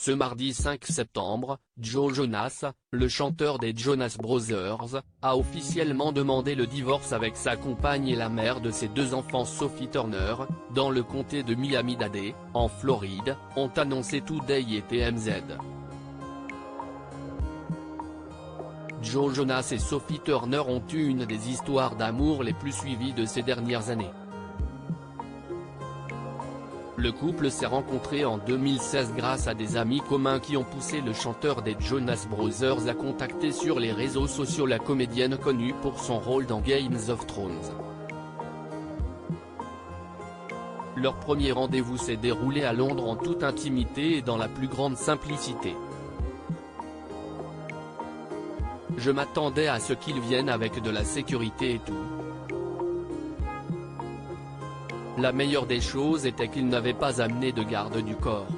Ce mardi 5 septembre, Joe Jonas, le chanteur des Jonas Brothers, a officiellement demandé le divorce avec sa compagne et la mère de ses 2 enfants Sophie Turner, dans le comté de Miami-Dade, en Floride, ont annoncé Today et TMZ. Joe Jonas et Sophie Turner ont eu une des histoires d'amour les plus suivies de ces dernières années. Le couple s'est rencontré en 2016 grâce à des amis communs qui ont poussé le chanteur des Jonas Brothers à contacter sur les réseaux sociaux la comédienne connue pour son rôle dans Game of Thrones. Leur premier rendez-vous s'est déroulé à Londres en toute intimité et dans la plus grande simplicité. Je m'attendais à ce qu'ils viennent avec de la sécurité et tout. La meilleure des choses était qu'ils n'avaient pas amené de garde du corps.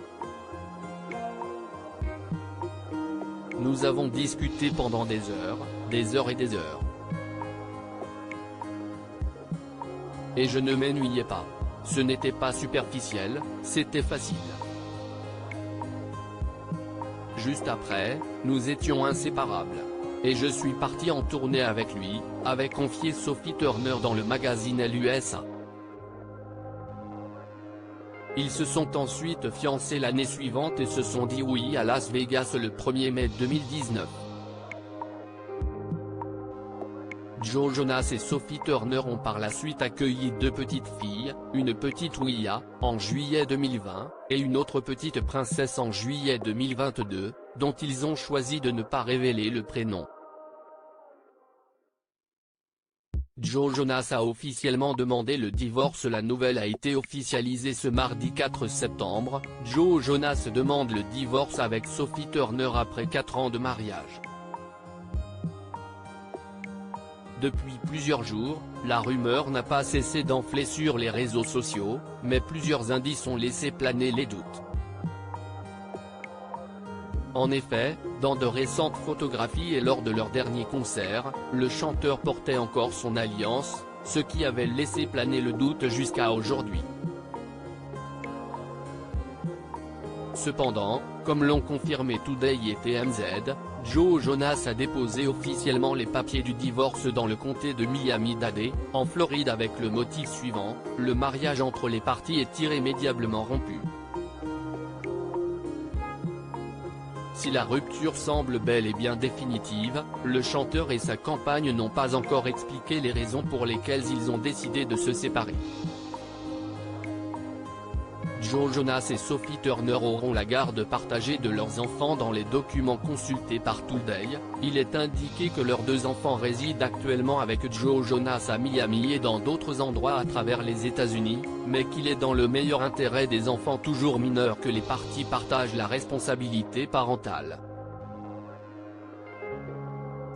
Nous avons discuté pendant des heures et des heures. Et je ne m'ennuyais pas. Ce n'était pas superficiel, c'était facile. Juste après, nous étions inséparables. Et je suis parti en tournée avec lui, avait confié Sophie Turner dans le magazine Elle-USA. Ils se sont ensuite fiancés l'année suivante et se sont dit oui à Las Vegas le 1er mai 2019. Joe Jonas et Sophie Turner ont par la suite accueilli 2 petites filles, une petite Ouya, en juillet 2020, et une autre petite princesse en juillet 2022, dont ils ont choisi de ne pas révéler le prénom. Joe Jonas a officiellement demandé le divorce. La nouvelle a été officialisée ce mardi 4 septembre, Joe Jonas demande le divorce avec Sophie Turner après 4 ans de mariage. Depuis plusieurs jours, la rumeur n'a pas cessé d'enfler sur les réseaux sociaux, mais plusieurs indices ont laissé planer les doutes. En effet, dans de récentes photographies et lors de leur dernier concert, le chanteur portait encore son alliance, ce qui avait laissé planer le doute jusqu'à aujourd'hui. Cependant, comme l'ont confirmé Today et TMZ, Joe Jonas a déposé officiellement les papiers du divorce dans le comté de Miami-Dade, en Floride avec le motif suivant: le mariage entre les parties est irrémédiablement rompu. Si la rupture semble bel et bien définitive, le chanteur et sa compagne n'ont pas encore expliqué les raisons pour lesquelles ils ont décidé de se séparer. Joe Jonas et Sophie Turner auront la garde partagée de leurs enfants. Dans les documents consultés par Today, il est indiqué que leurs 2 enfants résident actuellement avec Joe Jonas à Miami et dans d'autres endroits à travers les États-Unis, mais qu'il est dans le meilleur intérêt des enfants toujours mineurs que les parties partagent la responsabilité parentale.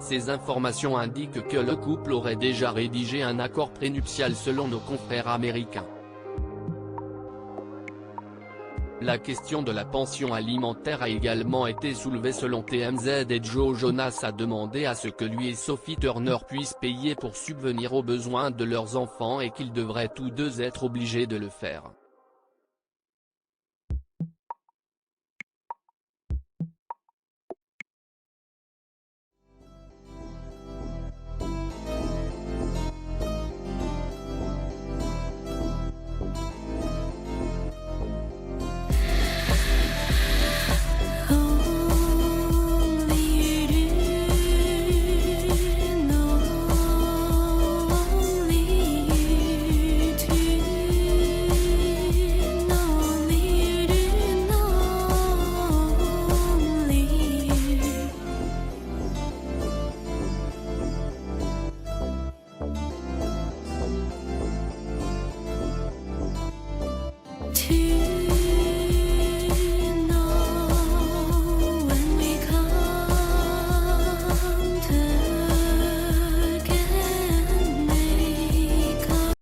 Ces informations indiquent que le couple aurait déjà rédigé un accord prénuptial selon nos confrères américains. La question de la pension alimentaire a également été soulevée selon TMZ et Joe Jonas a demandé à ce que lui et Sophie Turner puissent payer pour subvenir aux besoins de leurs enfants et qu'ils devraient tous 2 être obligés de le faire. To